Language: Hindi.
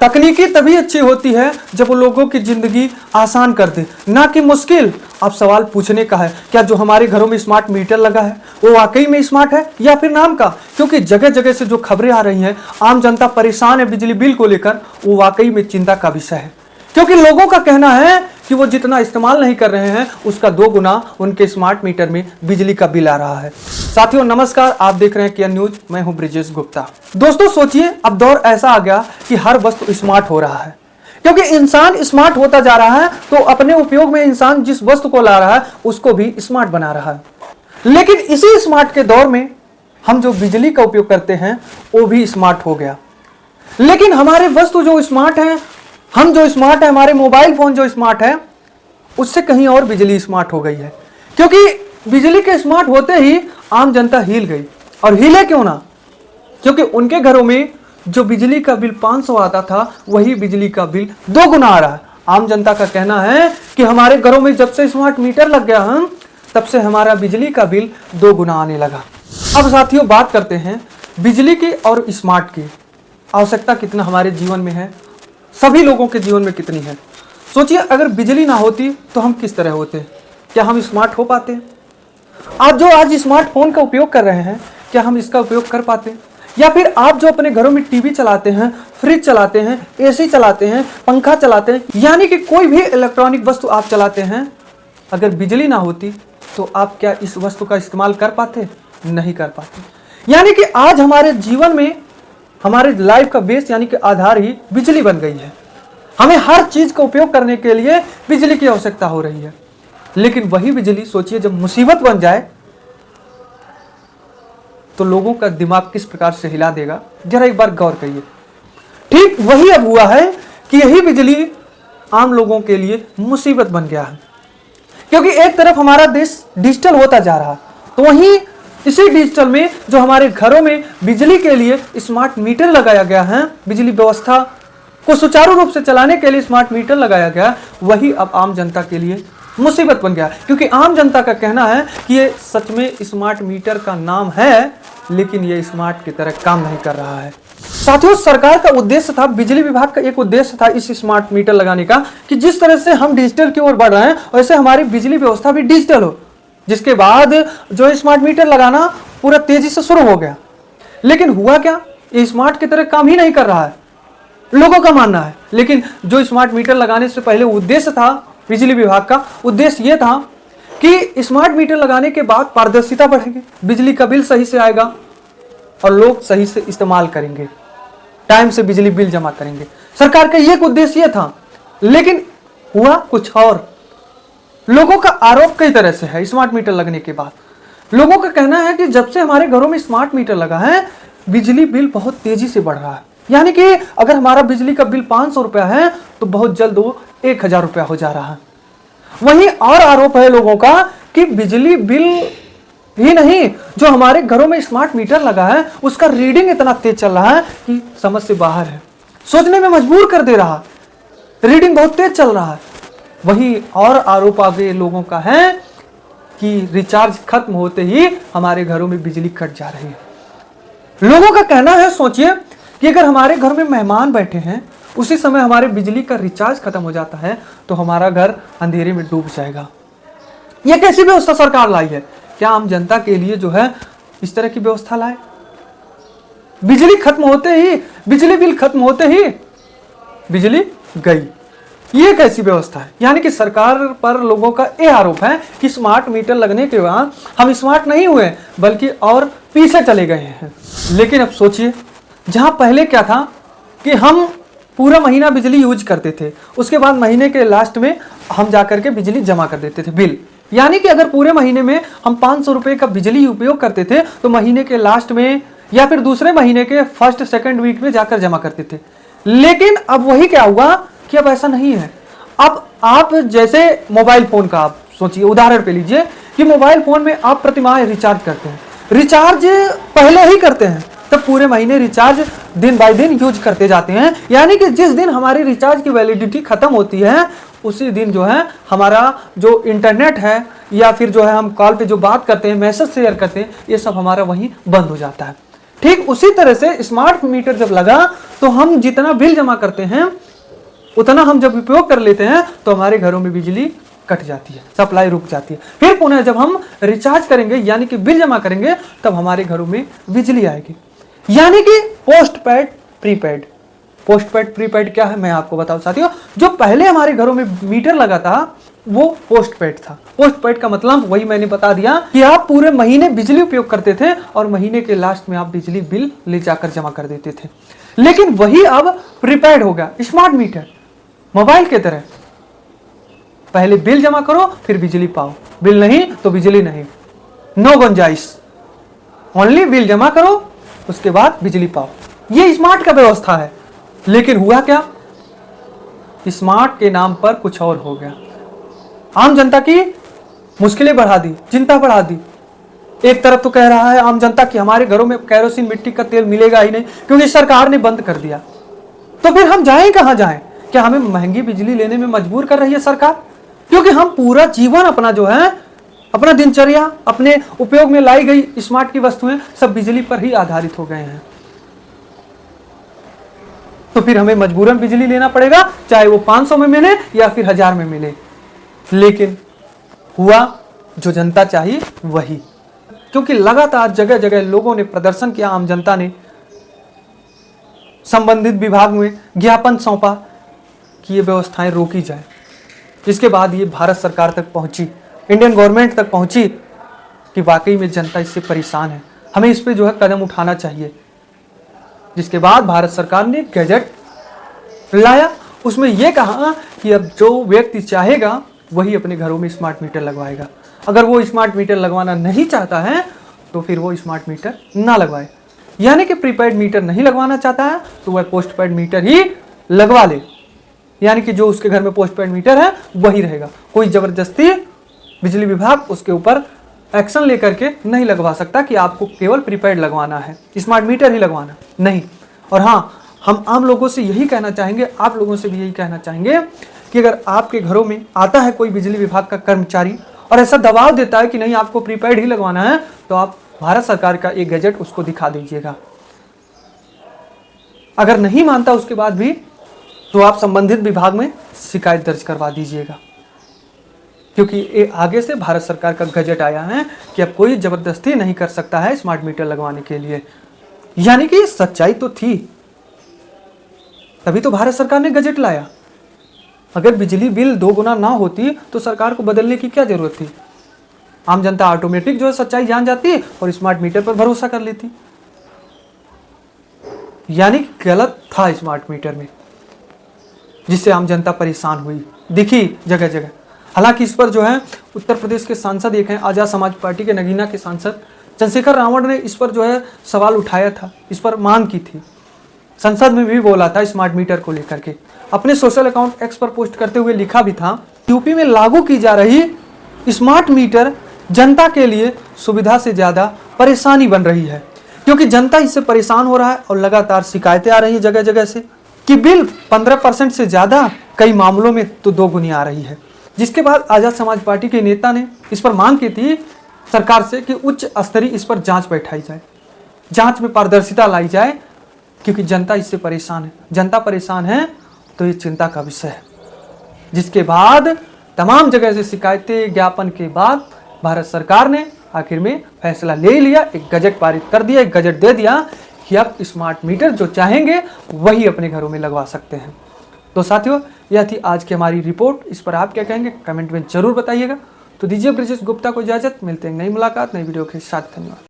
तकनीकी तभी अच्छी होती है जब वो लोगों की जिंदगी आसान कर दे, ना कि मुश्किल। अब सवाल पूछने का है, क्या जो हमारे घरों में स्मार्ट मीटर लगा है वो वाकई में स्मार्ट है या फिर नाम का? क्योंकि जगह जगह से जो खबरें आ रही हैं, आम जनता परेशान है बिजली बिल को लेकर, वो वाकई में चिंता का विषय है। क्योंकि लोगों का कहना है कि वो जितना इस्तेमाल नहीं कर रहे हैं उसका 2 गुना उनके स्मार्ट मीटर में बिजली का बिल आ रहा है। साथियों नमस्कार, आप देख रहे हैं किया न्यूज, मैं हूं ब्रिजेश गुप्ता। दोस्तों सोचिए, अब दौर ऐसा आ गया कि हर वस्तु स्मार्ट हो रहा है, क्योंकि इंसान स्मार्ट होता जा रहा है तो अपने उपयोग में इंसान जिस वस्तु को ला रहा है उसको भी स्मार्ट बना रहा है। लेकिन इसी स्मार्ट के दौर में हम जो बिजली का उपयोग करते हैं वो भी स्मार्ट हो गया। लेकिन हमारे वस्तु जो स्मार्ट है, हम जो स्मार्ट है, हमारे मोबाइल फोन जो स्मार्ट है, उससे कहीं और बिजली स्मार्ट हो गई है। क्योंकि बिजली के स्मार्ट होते ही आम जनता हिल गई। और हिले क्यों ना? क्योंकि उनके घरों में जो बिजली का बिल 500 आता था वही बिजली का बिल 2 गुना आ रहा है। आम जनता का कहना है कि हमारे घरों में जब से स्मार्ट मीटर लग गया है तब से हमारा बिजली का बिल 2 गुना आने लगा। अब साथियों बात करते हैं बिजली की और स्मार्ट की आवश्यकता कितना हमारे जीवन में है, सभी लोगों के जीवन में कितनी है। सोचिए, अगर बिजली ना होती तो हम किस तरह होते? क्या हम स्मार्ट हो पाते? आप जो आज स्मार्टफोन का उपयोग कर रहे हैं, क्या हम इसका उपयोग कर पाते? या फिर आप जो अपने घरों में टीवी चलाते हैं, फ्रिज चलाते हैं, एसी चलाते हैं, पंखा चलाते हैं, यानी कि कोई भी इलेक्ट्रॉनिक वस्तु आप चलाते हैं, अगर बिजली ना होती तो आप क्या इस वस्तु का इस्तेमाल कर पाते? नहीं कर पाते। यानी कि आज हमारे जीवन में हमारे लाइफ का बेस यानी कि आधार ही बिजली बन गई है। हमें हर चीज का उपयोग करने के लिए बिजली की आवश्यकता हो रही है। लेकिन वही बिजली सोचिए जब मुसीबत बन जाए तो लोगों का दिमाग किस प्रकार से हिला देगा, जरा एक बार गौर करिए। ठीक वही अब हुआ है कि यही बिजली आम लोगों के लिए मुसीबत बन गया है। क्योंकि एक तरफ हमारा देश डिजिटल होता जा रहा है, तो वहीं इसी डिजिटल में जो हमारे घरों में बिजली के लिए स्मार्ट मीटर लगाया गया है, बिजली व्यवस्था को सुचारू रूप से चलाने के लिए स्मार्ट मीटर लगाया गया, वही अब आम जनता के लिए मुसीबत बन गया। क्योंकि आम जनता का कहना है कि ये सच में स्मार्ट मीटर का नाम है, लेकिन ये स्मार्ट की तरह काम नहीं कर रहा है। साथियों, सरकार का उद्देश्य था, बिजली विभाग का एक उद्देश्य था इस स्मार्ट मीटर लगाने का कि जिस तरह से हम डिजिटल की ओर बढ़ रहे हैं वैसे हमारी बिजली व्यवस्था भी डिजिटल हो, जिसके बाद जो स्मार्ट मीटर लगाना पूरा तेजी से शुरू हो गया। लेकिन हुआ क्या, ये स्मार्ट की तरह काम ही नहीं कर रहा है, लोगों का मानना है। लेकिन जो स्मार्ट मीटर लगाने से पहले उद्देश्य था बिजली विभाग का, उद्देश्य यह था कि स्मार्ट मीटर लगाने के बाद पारदर्शिता बढ़ेगी, बिजली का बिल सही से आएगा और लोग सही से इस्तेमाल करेंगे, टाइम से बिजली बिल जमा करेंगे। सरकार का यह उद्देश्य यह था। लेकिन हुआ कुछ और। लोगों का आरोप कई तरह से है। स्मार्ट मीटर लगने के बाद लोगों का कहना है कि जब से हमारे घरों में स्मार्ट मीटर लगा है बिजली बिल बहुत तेजी से बढ़ रहा है। यानी कि अगर हमारा बिजली का बिल 500 रुपया है तो बहुत जल्द वो 1000 रुपया हो जा रहा है। वहीं और आरोप है लोगों का कि बिजली बिल ही नहीं, जो हमारे घरों में स्मार्ट मीटर लगा है उसका रीडिंग इतना तेज चल रहा है कि समझ से बाहर है, सोचने में मजबूर कर दे रहा, रीडिंग बहुत तेज चल रहा है। वही और आरोप आगे लोगों का है कि रिचार्ज खत्म होते ही हमारे घरों में बिजली कट जा रही है। लोगों का कहना है, सोचिए कि अगर हमारे घर में मेहमान बैठे हैं उसी समय हमारे बिजली का रिचार्ज खत्म हो जाता है तो हमारा घर अंधेरे में डूब जाएगा। यह कैसी व्यवस्था सरकार लाई है? क्या आम जनता के लिए जो है इस तरह की व्यवस्था लाए? बिजली खत्म होते ही, बिजली बिल खत्म होते ही बिजली गई, ये कैसी व्यवस्था है? यानी कि सरकार पर लोगों का यह आरोप है कि स्मार्ट मीटर लगने के बाद हम स्मार्ट नहीं हुए बल्कि और पीछे चले गए हैं। लेकिन अब सोचिए, जहां पहले क्या था कि हम पूरा महीना बिजली यूज करते थे, उसके बाद महीने के लास्ट में हम जाकर के बिजली जमा कर देते थे बिल। यानी कि अगर पूरे महीने में हम 500 रुपए का बिजली उपयोग करते थे तो महीने के लास्ट में या फिर दूसरे महीने के फर्स्ट सेकंड वीक में जाकर जमा करते थे। लेकिन अब वही क्या हुआ कि अब ऐसा नहीं है। अब आप जैसे मोबाइल फोन का आप सोचिए, उदाहरण पे लीजिए कि मोबाइल फोन में आप प्रतिमाह रिचार्ज करते हैं, रिचार्ज पहले ही करते हैं तब पूरे महीने रिचार्ज दिन बाय दिन यूज करते जाते हैं। यानी कि जिस दिन हमारी रिचार्ज की वैलिडिटी खत्म होती है उसी दिन जो है हमारा जो इंटरनेट है या फिर जो है हम कॉल पे जो बात करते हैं, मैसेज शेयर करते हैं, ये सब हमारा वहीं बंद हो जाता है। ठीक उसी तरह से स्मार्ट मीटर जब लगा तो हम जितना बिल जमा करते हैं उतना हम जब उपयोग कर लेते हैं तो हमारे घरों में बिजली कट जाती है, सप्लाई रुक जाती है। फिर पुनः जब हम रिचार्ज करेंगे यानी कि बिल जमा करेंगे तब हमारे घरों में बिजली आएगी। यानी कि post paid prepaid. Post paid prepaid क्या है मैं आपको बताऊं साथियों। जो पहले हमारे घरों में मीटर लगा था वो पोस्ट पेड था। पोस्ट पेड का मतलब वही मैंने बता दिया कि आप पूरे महीने बिजली उपयोग करते थे और महीने के लास्ट में आप बिजली बिल ले जाकर जमा कर देते थे। लेकिन वही अब प्रीपेड हो गया, स्मार्ट मीटर, मोबाइल की तरह। पहले बिल जमा करो फिर बिजली पाओ, बिल नहीं तो बिजली नहीं, नो गुंजाइश, ओनली बिल जमा करो उसके बाद बिजली पाओ। ये स्मार्ट का व्यवस्था है। लेकिन हुआ क्या, स्मार्ट के नाम पर कुछ और हो गया। आम जनता की मुश्किलें बढ़ा दी, चिंता बढ़ा दी। एक तरफ तो कह रहा है आम जनता कि हमारे घरों में केरोसिन मिट्टी का तेल मिलेगा ही नहीं क्योंकि सरकार ने बंद कर दिया। तो फिर हम जाएं कहां जाएं? क्या हमें महंगी बिजली लेने में मजबूर कर रही है सरकार? क्योंकि हम पूरा जीवन अपना जो है, अपना दिनचर्या, अपने उपयोग में लाई गई स्मार्ट की वस्तुएं सब बिजली पर ही आधारित हो गए हैं। तो फिर हमें मजबूरन बिजली लेना पड़ेगा, चाहे वो 500 में मिले या फिर 1000 में मिले। लेकिन हुआ जो जनता चाहिए वही। क्योंकि लगातार जगह जगह लोगों ने प्रदर्शन किया, आम जनता ने संबंधित विभाग में ज्ञापन सौंपा कि ये व्यवस्थाएं रोकी जाए। इसके बाद ये भारत सरकार तक पहुंची, इंडियन गवर्नमेंट तक पहुंची कि वाकई में जनता इससे परेशान है, हमें इस पे जो है कदम उठाना चाहिए। जिसके बाद भारत सरकार ने गैजेट लाया, उसमें यह कहा कि अब जो व्यक्ति चाहेगा वही अपने घरों में स्मार्ट मीटर लगवाएगा। अगर वो स्मार्ट मीटर लगवाना नहीं चाहता है तो फिर वो स्मार्ट मीटर ना लगवाए। यानी कि प्रीपेड मीटर नहीं लगवाना चाहता है तो वह पोस्ट पेड मीटर ही लगवा ले। यानी कि जो उसके घर में पोस्ट पेड मीटर है वही रहेगा। कोई जबरदस्ती बिजली विभाग उसके ऊपर एक्शन लेकर के नहीं लगवा सकता कि आपको केवल प्रीपेड लगवाना है, स्मार्ट मीटर ही लगवाना नहीं। और हाँ, हम आम लोगों से यही कहना चाहेंगे, आप लोगों से भी यही कहना चाहेंगे कि अगर आपके घरों में आता है कोई बिजली विभाग का कर्मचारी और ऐसा दबाव देता है कि नहीं आपको प्रीपेड ही लगवाना है, तो आप भारत सरकार का एक गैजेट उसको दिखा दीजिएगा। अगर नहीं मानता उसके बाद भी तो आप संबंधित विभाग में शिकायत दर्ज करवा दीजिएगा। क्योंकि ये आगे से भारत सरकार का गैजेट आया है कि अब कोई जबरदस्ती नहीं कर सकता है स्मार्ट मीटर लगवाने के लिए। यानी कि सच्चाई तो थी, तभी तो भारत सरकार ने गैजेट लाया। अगर बिजली बिल 2 गुना ना होती तो सरकार को बदलने की क्या जरूरत थी? आम जनता ऑटोमेटिक जो है सच्चाई जान जाती और स्मार्ट मीटर पर भरोसा कर लेती। यानी गलत था स्मार्ट मीटर में, जिससे आम जनता परेशान हुई, दिखी जगह जगह। हालांकि इस पर जो है उत्तर प्रदेश के सांसद एक हैं, आजाद समाज पार्टी के नगीना के सांसद चंद्रशेखर रावण ने इस पर जो है सवाल उठाया था, इस पर मांग की थी, संसद में भी बोला था स्मार्ट मीटर को लेकर के। अपने सोशल अकाउंट एक्स पर पोस्ट करते हुए लिखा भी था, यूपी में लागू की जा रही स्मार्ट मीटर जनता के लिए सुविधा से ज्यादा परेशानी बन रही है, क्योंकि जनता इससे परेशान हो रहा है और लगातार शिकायतें आ रही है जगह जगह से कि बिल 15% से ज्यादा, कई मामलों में तो 2 गुनी आ रही है। जिसके बाद आजाद समाज पार्टी के नेता ने इस पर मांग की थी सरकार से कि उच्च स्तरीय इस पर जांच बैठाई जाए, जांच में पारदर्शिता लाई जाए, क्योंकि जनता इससे परेशान है। जनता परेशान है तो ये चिंता का विषय है। जिसके बाद तमाम जगह से शिकायतें, ज्ञापन के बाद भारत सरकार ने आखिर में फैसला ले लिया, एक गजट पारित कर दिया, एक गजट दे दिया कि अब स्मार्ट मीटर जो चाहेंगे वही अपने घरों में लगवा सकते हैं। तो साथियों, यह थी आज की हमारी रिपोर्ट। इस पर आप क्या कहेंगे कमेंट में जरूर बताइएगा। तो दीजिए ब्रिजेश गुप्ता को इजाजत, मिलते हैं नई मुलाकात नई वीडियो के साथ। धन्यवाद।